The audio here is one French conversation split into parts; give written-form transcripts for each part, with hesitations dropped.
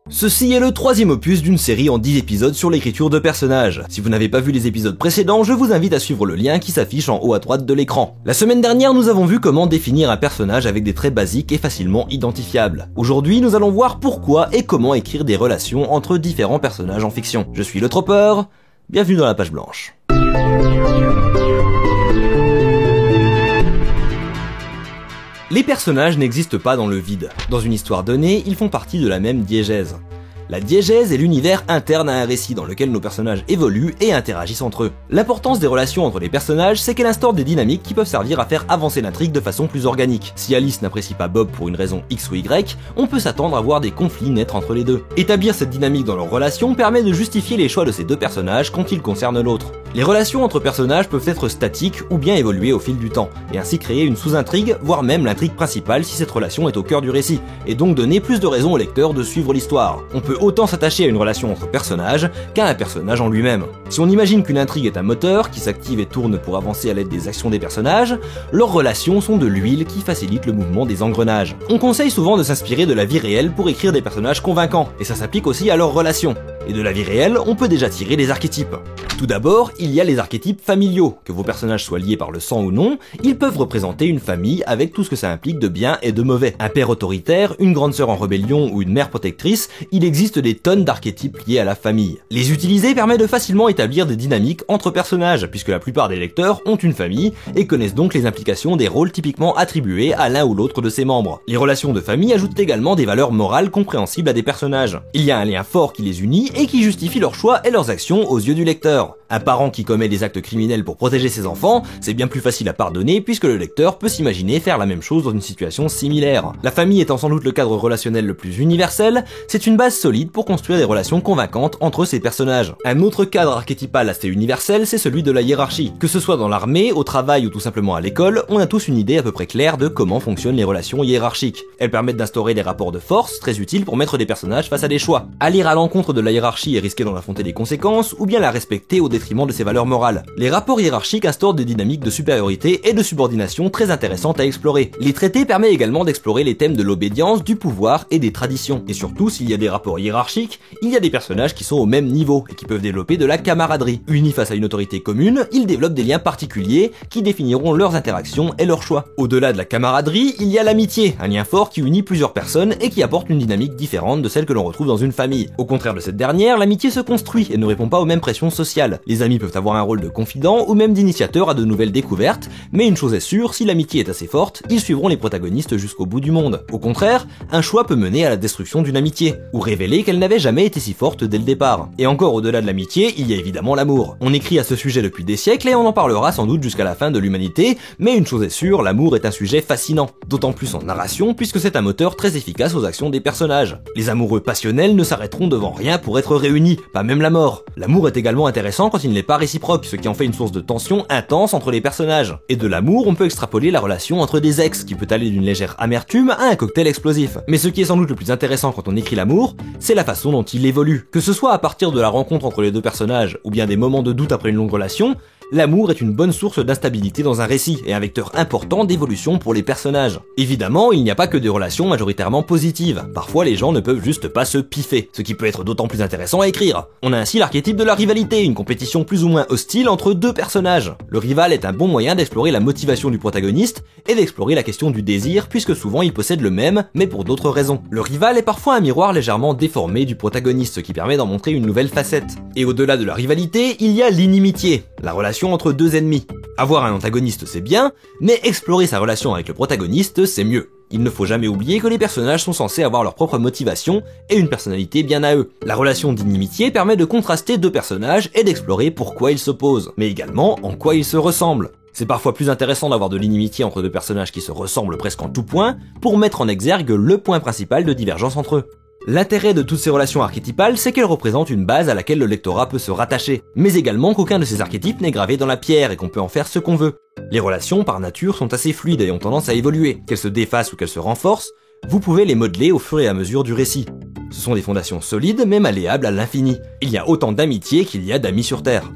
Ceci est le troisième opus d'une série en 10 épisodes sur l'écriture de personnages. Si vous n'avez pas vu les épisodes précédents, je vous invite à suivre le lien qui s'affiche en haut à droite de l'écran. La semaine dernière, nous avons vu comment définir un personnage avec des traits basiques et facilement identifiables. Aujourd'hui, nous allons voir pourquoi et comment écrire des relations entre différents personnages en fiction. Je suis le Tropper, bienvenue dans la page blanche. Les personnages n'existent pas dans le vide. Dans une histoire donnée, ils font partie de la même diégèse. La diégèse est l'univers interne à un récit dans lequel nos personnages évoluent et interagissent entre eux. L'importance des relations entre les personnages, c'est qu'elle instaure des dynamiques qui peuvent servir à faire avancer l'intrigue de façon plus organique. Si Alice n'apprécie pas Bob pour une raison X ou Y, on peut s'attendre à voir des conflits naître entre les deux. Établir cette dynamique dans leur relation permet de justifier les choix de ces deux personnages quand ils concernent l'autre. Les relations entre personnages peuvent être statiques ou bien évoluer au fil du temps, et ainsi créer une sous-intrigue, voire même l'intrigue principale si cette relation est au cœur du récit, et donc donner plus de raisons au lecteur de suivre l'histoire. On peut autant s'attacher à une relation entre personnages qu'à un personnage en lui-même. Si on imagine qu'une intrigue est un moteur qui s'active et tourne pour avancer à l'aide des actions des personnages, leurs relations sont de l'huile qui facilite le mouvement des engrenages. On conseille souvent de s'inspirer de la vie réelle pour écrire des personnages convaincants, et ça s'applique aussi à leurs relations. Et de la vie réelle, on peut déjà tirer des archétypes. Tout d'abord, il y a les archétypes familiaux. Que vos personnages soient liés par le sang ou non, ils peuvent représenter une famille avec tout ce que ça implique de bien et de mauvais. Un père autoritaire, une grande sœur en rébellion ou une mère protectrice, il existe des tonnes d'archétypes liés à la famille. Les utiliser permet de facilement établir des dynamiques entre personnages, puisque la plupart des lecteurs ont une famille et connaissent donc les implications des rôles typiquement attribués à l'un ou l'autre de ses membres. Les relations de famille ajoutent également des valeurs morales compréhensibles à des personnages. Il y a un lien fort qui les unit et qui justifie leurs choix et leurs actions aux yeux du lecteur. Un parent qui commet des actes criminels pour protéger ses enfants, c'est bien plus facile à pardonner puisque le lecteur peut s'imaginer faire la même chose dans une situation similaire. La famille étant sans doute le cadre relationnel le plus universel, c'est une base solide pour construire des relations convaincantes entre ces personnages. Un autre cadre archétypal assez universel, c'est celui de la hiérarchie. Que ce soit dans l'armée, au travail ou tout simplement à l'école, on a tous une idée à peu près claire de comment fonctionnent les relations hiérarchiques. Elles permettent d'instaurer des rapports de force très utiles pour mettre des personnages face à des choix. Aller à l'encontre de la hiérarchie et risquer d'en affronter les conséquences, ou bien la respecter au détriment de ses valeurs morales. Les rapports hiérarchiques instaurent des dynamiques de supériorité et de subordination très intéressantes à explorer. Les traités permettent également d'explorer les thèmes de l'obédience, du pouvoir et des traditions. Et surtout, s'il y a des rapports hiérarchiques, il y a des personnages qui sont au même niveau et qui peuvent développer de la camaraderie. Unis face à une autorité commune, ils développent des liens particuliers qui définiront leurs interactions et leurs choix. Au-delà de la camaraderie, il y a l'amitié, un lien fort qui unit plusieurs personnes et qui apporte une dynamique différente de celle que l'on retrouve dans une famille. Au contraire de cette dernière, l'amitié se construit et ne répond pas aux mêmes pressions sociales. Les amis peuvent avoir un rôle de confident ou même d'initiateur à de nouvelles découvertes, mais une chose est sûre, si l'amitié est assez forte, ils suivront les protagonistes jusqu'au bout du monde. Au contraire, un choix peut mener à la destruction d'une amitié, ou révéler qu'elle n'avait jamais été si forte dès le départ. Et encore au-delà de l'amitié, il y a évidemment l'amour. On écrit à ce sujet depuis des siècles et on en parlera sans doute jusqu'à la fin de l'humanité, mais une chose est sûre, l'amour est un sujet fascinant. D'autant plus en narration, puisque c'est un moteur très efficace aux actions des personnages. Les amoureux passionnels ne s'arrêteront devant rien pour être réunis, pas même la mort. L'amour est également intéressant quand il n'est pas réciproque, ce qui en fait une source de tension intense entre les personnages. Et de l'amour, on peut extrapoler la relation entre des ex, qui peut aller d'une légère amertume à un cocktail explosif. Mais ce qui est sans doute le plus intéressant quand on écrit l'amour, c'est la façon dont il évolue. Que ce soit à partir de la rencontre entre les deux personnages, ou bien des moments de doute après une longue relation, l'amour est une bonne source d'instabilité dans un récit et un vecteur important d'évolution pour les personnages. Évidemment, il n'y a pas que des relations majoritairement positives. Parfois, les gens ne peuvent juste pas se piffer, ce qui peut être d'autant plus intéressant à écrire. On a ainsi l'archétype de la rivalité, une compétition plus ou moins hostile entre deux personnages. Le rival est un bon moyen d'explorer la motivation du protagoniste et d'explorer la question du désir, puisque souvent il possède le même, mais pour d'autres raisons. Le rival est parfois un miroir légèrement déformé du protagoniste, ce qui permet d'en montrer une nouvelle facette. Et au-delà de la rivalité, il y a l'inimitié, la relation entre deux ennemis. Avoir un antagoniste c'est bien, mais explorer sa relation avec le protagoniste c'est mieux. Il ne faut jamais oublier que les personnages sont censés avoir leur propre motivation et une personnalité bien à eux. La relation d'inimitié permet de contraster deux personnages et d'explorer pourquoi ils s'opposent, mais également en quoi ils se ressemblent. C'est parfois plus intéressant d'avoir de l'inimitié entre deux personnages qui se ressemblent presque en tout point pour mettre en exergue le point principal de divergence entre eux. L'intérêt de toutes ces relations archétypales, c'est qu'elles représentent une base à laquelle le lectorat peut se rattacher, mais également qu'aucun de ces archétypes n'est gravé dans la pierre et qu'on peut en faire ce qu'on veut. Les relations, par nature, sont assez fluides et ont tendance à évoluer. Qu'elles se défassent ou qu'elles se renforcent, vous pouvez les modeler au fur et à mesure du récit. Ce sont des fondations solides mais malléables à l'infini. Il y a autant d'amitié qu'il y a d'amis sur Terre.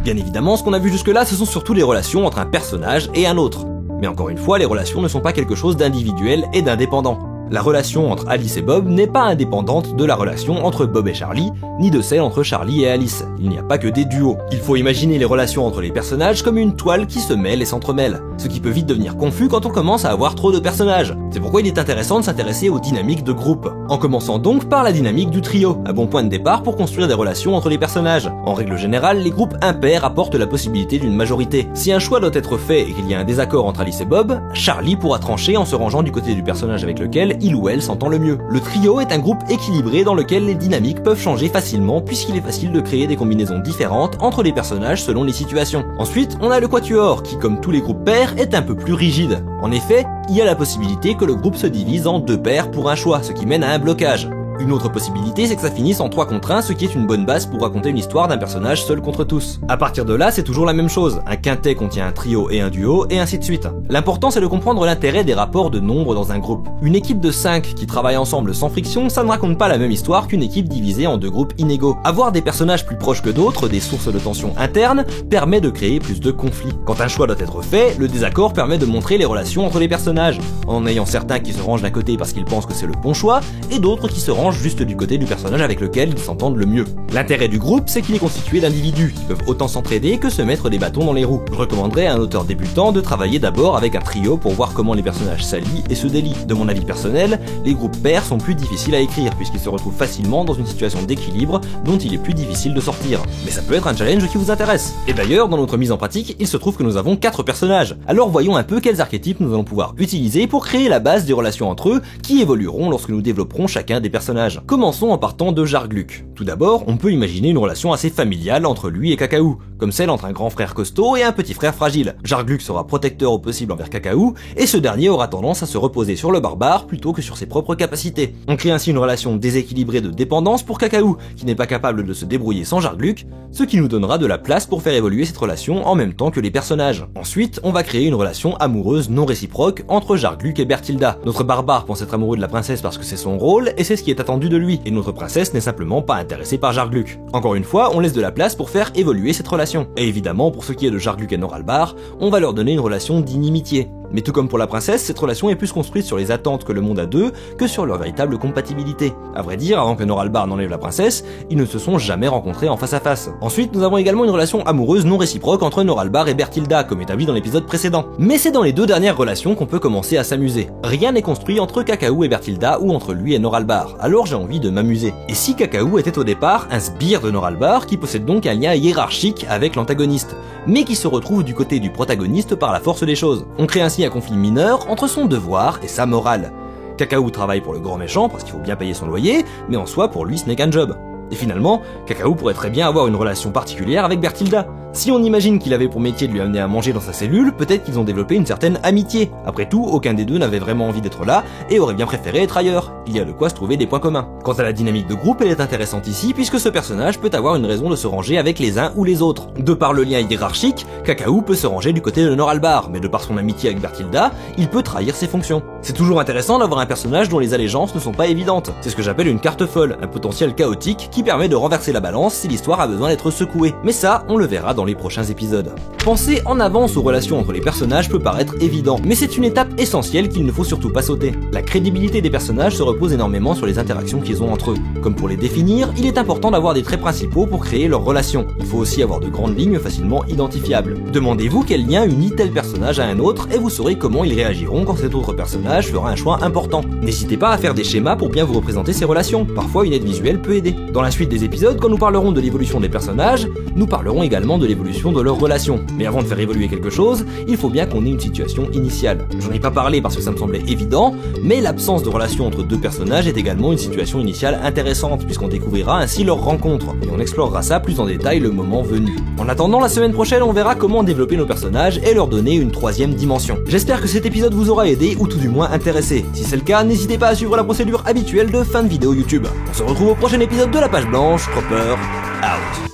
Bien évidemment, ce qu'on a vu jusque-là, ce sont surtout les relations entre un personnage et un autre. Mais encore une fois, les relations ne sont pas quelque chose d'individuel et d'indépendant. La relation entre Alice et Bob n'est pas indépendante de la relation entre Bob et Charlie, ni de celle entre Charlie et Alice. Il n'y a pas que des duos. Il faut imaginer les relations entre les personnages comme une toile qui se mêle et s'entremêle, ce qui peut vite devenir confus quand on commence à avoir trop de personnages. C'est pourquoi il est intéressant de s'intéresser aux dynamiques de groupe, en commençant donc par la dynamique du trio, un bon point de départ pour construire des relations entre les personnages. En règle générale, les groupes impairs apportent la possibilité d'une majorité. Si un choix doit être fait et qu'il y a un désaccord entre Alice et Bob, Charlie pourra trancher en se rangeant du côté du personnage avec lequel il ou elle s'entend le mieux. Le trio est un groupe équilibré dans lequel les dynamiques peuvent changer facilement puisqu'il est facile de créer des combinaisons différentes entre les personnages selon les situations. Ensuite, on a le quatuor qui, comme tous les groupes pairs, est un peu plus rigide. En effet, il y a la possibilité que le groupe se divise en 2 paires pour un choix, ce qui mène à un blocage. Une autre possibilité, c'est que ça finisse en 3 contre 1, ce qui est une bonne base pour raconter une histoire d'un personnage seul contre tous. À partir de là, c'est toujours la même chose. Un quintet contient un trio et un duo, et ainsi de suite. L'important, c'est de comprendre l'intérêt des rapports de nombre dans un groupe. Une équipe de 5 qui travaille ensemble sans friction, ça ne raconte pas la même histoire qu'une équipe divisée en 2 groupes inégaux. Avoir des personnages plus proches que d'autres, des sources de tension internes, permet de créer plus de conflits. Quand un choix doit être fait, le désaccord permet de montrer les relations entre les personnages, en ayant certains qui se rangent d'un côté parce qu'ils pensent que c'est le bon choix, et d'autres qui se rangent juste du côté du personnage avec lequel ils s'entendent le mieux. L'intérêt du groupe, c'est qu'il est constitué d'individus qui peuvent autant s'entraider que se mettre des bâtons dans les roues. Je recommanderais à un auteur débutant de travailler d'abord avec un trio pour voir comment les personnages s'allient et se délient. De mon avis personnel, les groupes pairs sont plus difficiles à écrire puisqu'ils se retrouvent facilement dans une situation d'équilibre dont il est plus difficile de sortir. Mais ça peut être un challenge qui vous intéresse. Et d'ailleurs, dans notre mise en pratique, il se trouve que nous avons 4 personnages. Alors voyons un peu quels archétypes nous allons pouvoir utiliser pour créer la base des relations entre eux qui évolueront lorsque nous développerons chacun des personnages. Commençons en partant de Jargluc. Tout d'abord, on peut imaginer une relation assez familiale entre lui et Cacahou, comme celle entre un grand frère costaud et un petit frère fragile. Jargluc sera protecteur au possible envers Cacahou, et ce dernier aura tendance à se reposer sur le barbare plutôt que sur ses propres capacités. On crée ainsi une relation déséquilibrée de dépendance pour Cacahou, qui n'est pas capable de se débrouiller sans Jargluc, ce qui nous donnera de la place pour faire évoluer cette relation en même temps que les personnages. Ensuite, on va créer une relation amoureuse non réciproque entre Jargluc et Berthilda. Notre barbare pense être amoureux de la princesse parce que c'est son rôle, et c'est ce qui est attendu de lui, et notre princesse n'est simplement pas intéressée par Jargluc. Encore une fois, on laisse de la place pour faire évoluer cette relation. Et évidemment, pour ce qui est de Jargluc et Noralbar, on va leur donner une relation d'inimitié. Mais tout comme pour la princesse, cette relation est plus construite sur les attentes que le monde a d'eux que sur leur véritable compatibilité. À vrai dire, avant que Noralbar n'enlève la princesse, ils ne se sont jamais rencontrés en face à face. Ensuite, nous avons également une relation amoureuse non réciproque entre Noralbar et Berthilda, comme établi dans l'épisode précédent. Mais c'est dans les 2 dernières relations qu'on peut commencer à s'amuser. Rien n'est construit entre Cacahou et Berthilda ou entre lui et Noralbar, alors j'ai envie de m'amuser. Et si Cacahou était au départ un sbire de Noralbar qui possède donc un lien hiérarchique avec l'antagoniste, mais qui se retrouve du côté du protagoniste par la force des choses. On crée ainsi un conflit mineur entre son devoir et sa morale. Cacahou travaille pour le grand méchant parce qu'il faut bien payer son loyer, mais en soi pour lui ce n'est qu'un job. Et finalement, Cacahou pourrait très bien avoir une relation particulière avec Berthilda. Si on imagine qu'il avait pour métier de lui amener à manger dans sa cellule, peut-être qu'ils ont développé une certaine amitié. Après tout, aucun des deux n'avait vraiment envie d'être là et aurait bien préféré être ailleurs. Il y a de quoi se trouver des points communs. Quant à la dynamique de groupe, elle est intéressante ici puisque ce personnage peut avoir une raison de se ranger avec les uns ou les autres. De par le lien hiérarchique, Cacahou peut se ranger du côté de Noralbar, mais de par son amitié avec Berthilda, il peut trahir ses fonctions. C'est toujours intéressant d'avoir un personnage dont les allégeances ne sont pas évidentes. C'est ce que j'appelle une carte folle, un potentiel chaotique qui permet de renverser la balance si l'histoire a besoin d'être secouée. Mais ça, on le verra dans les prochains épisodes. Penser en avance aux relations entre les personnages peut paraître évident, mais c'est une étape essentielle qu'il ne faut surtout pas sauter. La crédibilité des personnages se repose énormément sur les interactions qu'ils ont entre eux. Comme pour les définir, il est important d'avoir des traits principaux pour créer leurs relations. Il faut aussi avoir de grandes lignes facilement identifiables. Demandez-vous quel lien unit tel personnage à un autre et vous saurez comment ils réagiront quand cet autre personnage fera un choix important. N'hésitez pas à faire des schémas pour bien vous représenter ces relations. Parfois une aide visuelle peut aider. Dans la suite des épisodes, quand nous parlerons de l'évolution des personnages, nous parlerons également de l'évolution de leurs relations. Mais avant de faire évoluer quelque chose, il faut bien qu'on ait une situation initiale. J'en ai pas parlé parce que ça me semblait évident, mais l'absence de relation entre deux personnages est également une situation initiale intéressante, puisqu'on découvrira ainsi leur rencontre, et on explorera ça plus en détail le moment venu. En attendant, la semaine prochaine, on verra comment développer nos personnages et leur donner une 3e dimension. J'espère que cet épisode vous aura aidé, ou tout du moins intéressé. Si c'est le cas, n'hésitez pas à suivre la procédure habituelle de fin de vidéo YouTube. On se retrouve au prochain épisode de La Page Blanche, Cropper, out.